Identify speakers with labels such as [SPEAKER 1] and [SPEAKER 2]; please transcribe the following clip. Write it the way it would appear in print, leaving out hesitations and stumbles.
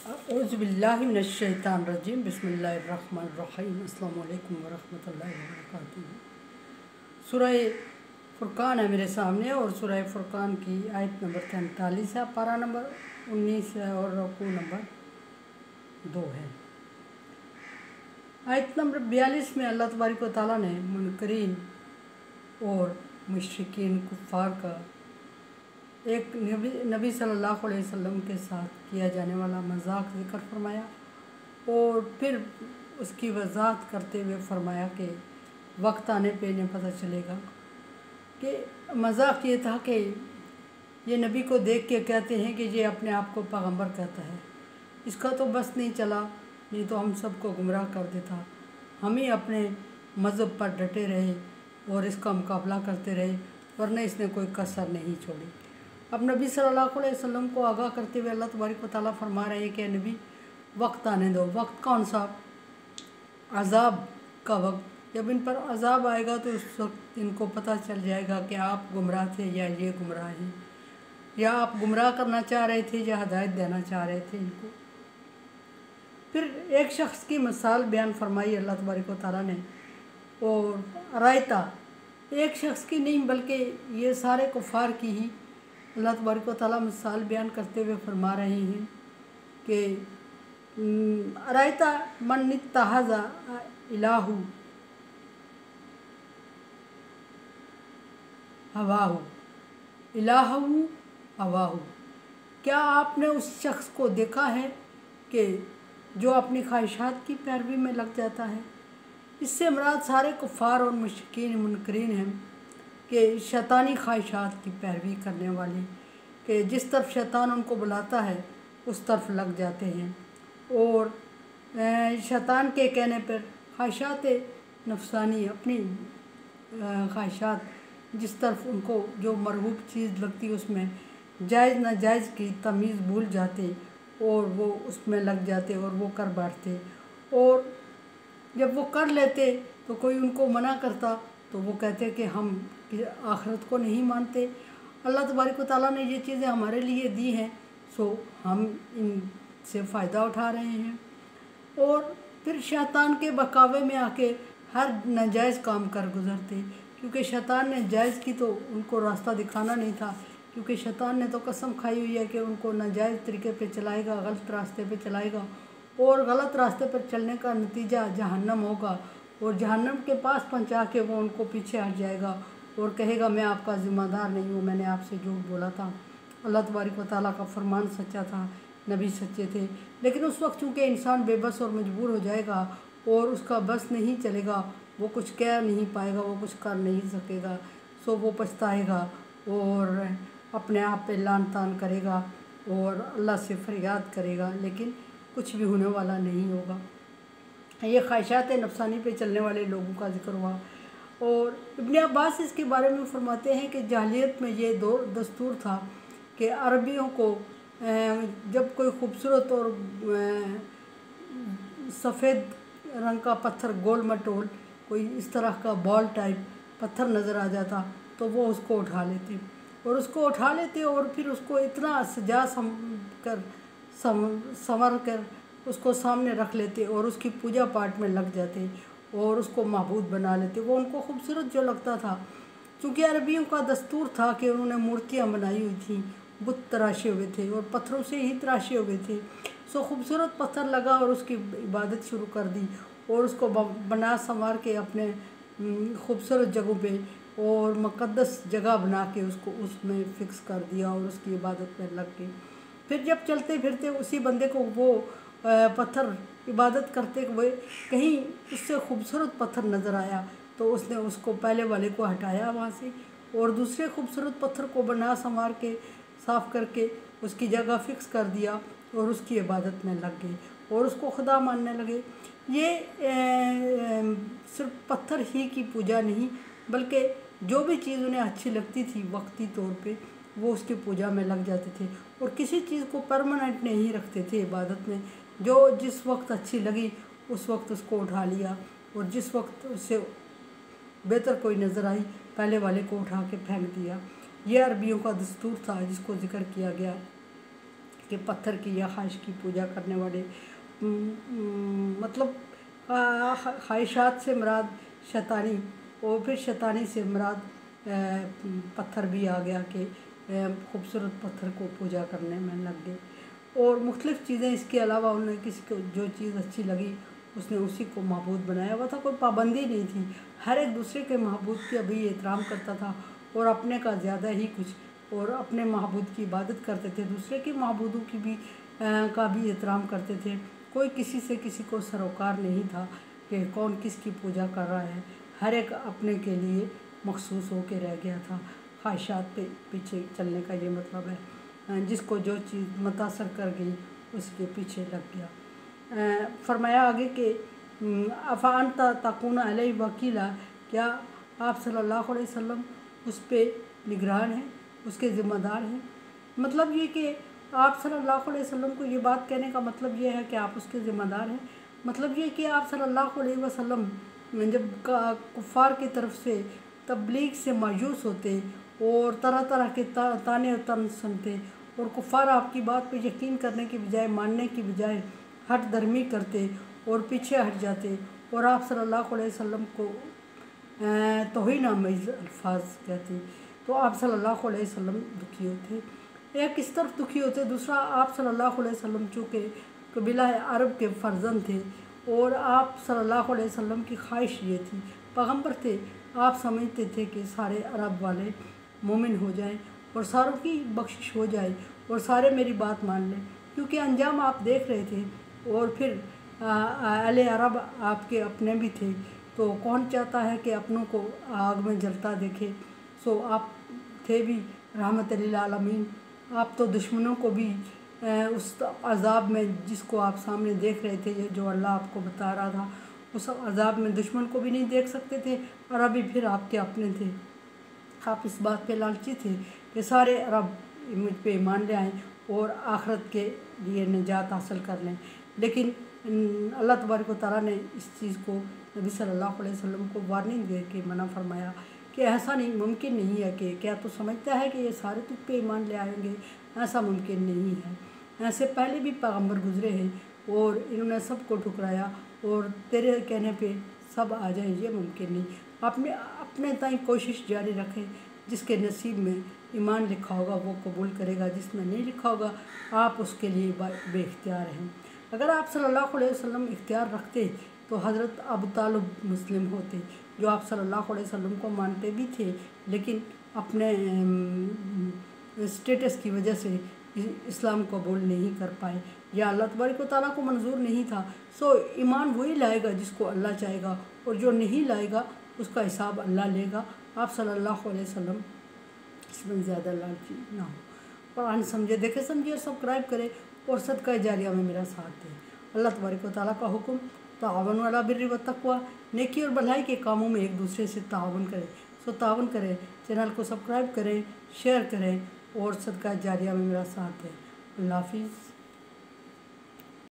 [SPEAKER 1] औज़ुबिल्लाहिमिनश्शैतानिर्रजीम बिस्मिल्लाहिर्रहमानिर्रहीम अस्सलामु अलैकुम वरहमतुल्लाहि वबरकातुहू। सूरह फुरकान है मेरे सामने और सूरह फुरकान की आयत नंबर 43 है, पारा नंबर 19 है और रुकू नंबर 2 है। आयत नंबर 42 में अल्लाह तबारक व तआला ने मुनकरीन और मुशरिकीन कुफ़ार का एक नबी सल्लल्लाहु अलैहि वसल्लम के साथ किया जाने वाला मजाक ज़िक्र फरमाया और फिर उसकी वजाहत करते हुए फरमाया कि वक्त आने पे इन्हें पता चलेगा कि मजाक ये था कि ये नबी को देख के कहते हैं कि ये अपने आप को पैगंबर कहता है, इसका तो बस नहीं चला, नहीं तो हम सबको गुमराह कर देता। हम ही अपने मज़हब पर डटे रहे और इसका मुकाबला करते रहे, वरना इसने कोई कसर नहीं छोड़ी। अब नबी सल्लल्लाहु अलैहि वसल्लम को आगाह करते हुए अल्लाह तबारक व तआला फरमा रहे हैं कि नबी वक्त आने दो। वक्त कौन सा? अज़ाब का वक्त। जब इन पर अज़ाब आएगा तो उस वक्त इनको पता चल जाएगा कि आप गुमराह थे या ये गुमराह हैं, या आप गुमराह करना चाह रहे थे या हदायत देना चाह रहे थे इनको। फिर एक शख्स की मिसाल बयान फरमाई अल्लाह तबारक व तआला ने, और रायता एक शख्स की नहीं बल्कि ये सारे कुफ़ार की ही अल्लाह तबारक व तआला मिसाल बयान करते हुए फरमा रहे हैं कि रायता मन इत्तहज़ा इलाहु हवाहु इलाहु हवाहु। क्या आपने उस शख्स को देखा है कि जो अपनी ख्वाहिशात की पैरवी में लग जाता है? इससे मुराद सारे कुफ़ार और मुशरिकीन मुनकरीन हैं कि शैतानी ख्वाहिशात की पैरवी करने वाले, कि जिस तरफ शैतान उनको बुलाता है उस तरफ लग जाते हैं और शैतान के कहने पर ख्वाहिशात नफसानी, अपनी ख्वाहिशात जिस तरफ उनको जो मरगूब चीज़ लगती उसमें जायज़ नाजायज़ की तमीज़ भूल जाते और वो उसमें लग जाते और वो कर बैठते, और जब वो कर लेते तो कोई उनको मना करता तो वो कहते कि हम आखिरत को नहीं मानते। अल्लाह तबारक व तआला ने ये चीज़ें हमारे लिए दी हैं, सो हम इनसे फ़ायदा उठा रहे हैं। और फिर शैतान के बहकावे में आके हर नाजायज़ काम कर गुज़रते, क्योंकि शैतान ने जायज़ की तो उनको रास्ता दिखाना नहीं था, क्योंकि शैतान ने तो कसम खाई हुई है कि उनको नाजायज़ तरीके पे चलाएगा, गलत रास्ते पे चलाएगा, और गलत रास्ते पर चलने का नतीजा जहन्नम होगा, और जहन्नम के पास पहुंचा के वो उनको पीछे हट जाएगा और कहेगा मैं आपका ज़िम्मेदार नहीं हूँ, मैंने आपसे झूठ बोला था। अल्लाह तबारक व तआला का फरमान सच्चा था, नबी सच्चे थे, लेकिन उस वक्त चूँकि इंसान बेबस और मजबूर हो जाएगा और उसका बस नहीं चलेगा, वो कुछ कह नहीं पाएगा, वो कुछ कर नहीं सकेगा, सो वो पछताएगा और अपने आप पे लान तान करेगा और अल्लाह से फरियाद करेगा, लेकिन कुछ भी होने वाला नहीं होगा। ये ख्वाहिशात नफसानी पे चलने वाले लोगों का जिक्र हुआ। और इब्न अब्बास इसके बारे में फरमाते हैं कि जाहिलियत में ये दो दस्तूर था कि अरबियों को जब कोई खूबसूरत और सफ़ेद रंग का पत्थर गोल मटोल कोई इस तरह का बॉल टाइप पत्थर नज़र आ जाता तो वो उसको उठा लेते और फिर उसको इतना सजा संवर कर उसको सामने रख लेते और उसकी पूजा पाठ में लग जाते और उसको महबूद बना लेते। वो उनको खूबसूरत जो लगता था, चूँकि अरबियों का दस्तूर था कि उन्होंने मूर्तियाँ बनाई हुई थी, बुत तराशे हुए थे और पत्थरों से ही तराशे हुए थे, सो खूबसूरत पत्थर लगा और उसकी इबादत शुरू कर दी और उसको बना संवार के अपने खूबसूरत जगहों पे और मुक़द्दस जगह बना के उसको उसमें फ़िक्स कर दिया और उसकी इबादत में लग गए। फिर जब चलते फिरते उसी बंदे को वो पत्थर इबादत करते हुए कहीं उससे खूबसूरत पत्थर नज़र आया तो उसने उसको पहले वाले को हटाया वहाँ से और दूसरे खूबसूरत पत्थर को बना संवार के साफ़ करके उसकी जगह फ़िक्स कर दिया और उसकी इबादत में लग गए और उसको खुदा मानने लगे। ये सिर्फ पत्थर ही की पूजा नहीं, बल्कि जो भी चीज़ उन्हें अच्छी लगती थी वक्ती तौर पे वो उसकी पूजा में लग जाते थे और किसी चीज़ को परमानेंट नहीं रखते थे इबादत में। जो जिस वक्त अच्छी लगी उस वक्त उसको उठा लिया और जिस वक्त उससे बेहतर कोई नज़र आई पहले वाले को उठा के फेंक दिया। यह अरबियों का दस्तूर था जिसको ज़िक्र किया गया कि पत्थर की या ख्वाहिश की पूजा करने वाले मतलब ख्वाहिशात से मुराद शैतानी और फिर शैतानी से मुराद पत्थर भी आ गया कि खूबसूरत पत्थर को पूजा करने में लग गए। और मुख्तलिफ़ चीज़ें इसके अलावा उन्हें किसी को जो चीज़ अच्छी लगी उसने उसी को महबूद बनाया हुआ था। कोई पाबंदी नहीं थी, हर एक दूसरे के महबूद की अभी एहतराम करता था और अपने का ज़्यादा ही कुछ, और अपने महबूद की इबादत करते थे, दूसरे के महबूदों की भी का भी एहतराम करते थे। कोई किसी से किसी को सरोकार नहीं था कि कौन किसकी पूजा कर रहा है, हर एक अपने के लिए मखसूस होकर रह गया था। ख्वाहिशात पे पीछे चलने का ये मतलब है, जिसको जो चीज़ मुतासर कर गई उसके पीछे लग गया। फरमाया आगे कि अफ़ान तकून अलैहि वकीला, क्या आप सल्लल्लाहु अलैहि वसल्लम उस पर निगरान हैं, उसके ज़िम्मेदार हैं। मतलब ये कि आप सल्लल्लाहु अलैहि वसल्लम को ये बात कहने का मतलब ये है कि आप उसके ज़िम्मेदार हैं। मतलब ये कि आप सल्लल्लाहु अलैहि वसल्लम जब कुफ़ार की तरफ से तबलीग से मायूस होते और तरह तरह के ताने और तंज सुनते और कुफ़ार आपकी बात पे यकीन करने की बजाय, मानने की बजाय हट दर्मी करते और पीछे हट जाते और आप सल्लल्लाहु अलैहि वसल्लम को तौहीन-आमेज़ अल्फाज कहते, तो आप सल्लल्लाहु अलैहि वसल्लम दुखी होते। एक इस तरफ दुखी होते, दूसरा आप सल्लल्लाहु अलैहि वसल्लम चूँकि कबीला अरब के फर्जंद थे और आप सल्लल्लाहु अलैहि वसल्लम की ख्वाहिश ये थी, पैगम्बर थे, आप समझते थे कि सारे अरब वाले मोमिन हो जाएं और सारों की बख्शिश हो जाए और सारे मेरी बात मान लें, क्योंकि अंजाम आप देख रहे थे। और फिर अहले अरब आपके अपने भी थे, तो कौन चाहता है कि अपनों को आग में जलता देखे। सो आप थे भी रहमत लिल आलमीन, आप तो दुश्मनों को भी उस अज़ाब में जिसको आप सामने देख रहे थे, जो अल्लाह आपको बता रहा था, उस अज़ाब में दुश्मन को भी नहीं देख सकते थे। अरबी फिर आपके अपने थे, आप इस बात पे लालची थे कि सारे अरब मुझ पे ईमान ले आएँ और आखिरत के लिए निजात हासिल कर लें। लेकिन अल्लाह तबारक व तआला ने इस चीज़ को नबी सल्लल्लाहु अलैहि वसल्लम को वार्निंग दे के मना फरमाया कि ऐसा नहीं, मुमकिन नहीं है कि क्या तो समझता है कि ये सारे तुझ पे ईमान ले आएंगे, ऐसा मुमकिन नहीं है। ऐसे पहले भी पैगम्बर गुजरे हैं और इन्होंने सबको ठुकराया और तेरे कहने पे सब आ जाए, ये मुमकिन नहीं। आपने अपने ताई कोशिश जारी रखें, जिसके नसीब में ईमान लिखा होगा वो कबूल करेगा, जिसमें नहीं लिखा होगा आप उसके लिए बेख्तियार हैं। अगर आप सल्लल्लाहु अलैहि वसल्लम इख्तियार रखते तो हज़रत अबू तालिब मुस्लिम होते, जो आप सल्लल्लाहु अलैहि वसल्लम को मानते भी थे लेकिन अपने स्टेटस की वजह से इस्लाम कबूल नहीं कर पाए या अल्लाह तबारक व तआला को मंजूर नहीं था। सो ईमान वही लाएगा जिसको अल्लाह चाहेगा और जो नहीं लाएगा उसका हिसाब अल्लाह लेगा। आप सल्लल्लाहु अलैहि वसल्लम इसमें ज़्यादा लालची ना हो। कुरान समझे, देखे समझे और सब्सक्राइब करें और सदका जारिया में मेरा साथ दें। अल्लाह तबारक व तआला का हुक्म तावन अला बिर्रि व तक़वा, नेकी और भलाई के कामों में एक दूसरे से तावन करें। सो तावन करें, चैनल को सब्सक्राइब करें, शेयर करें और सदका जारिया में मेरा साथ दें। अल्लाह हाफ़िज़।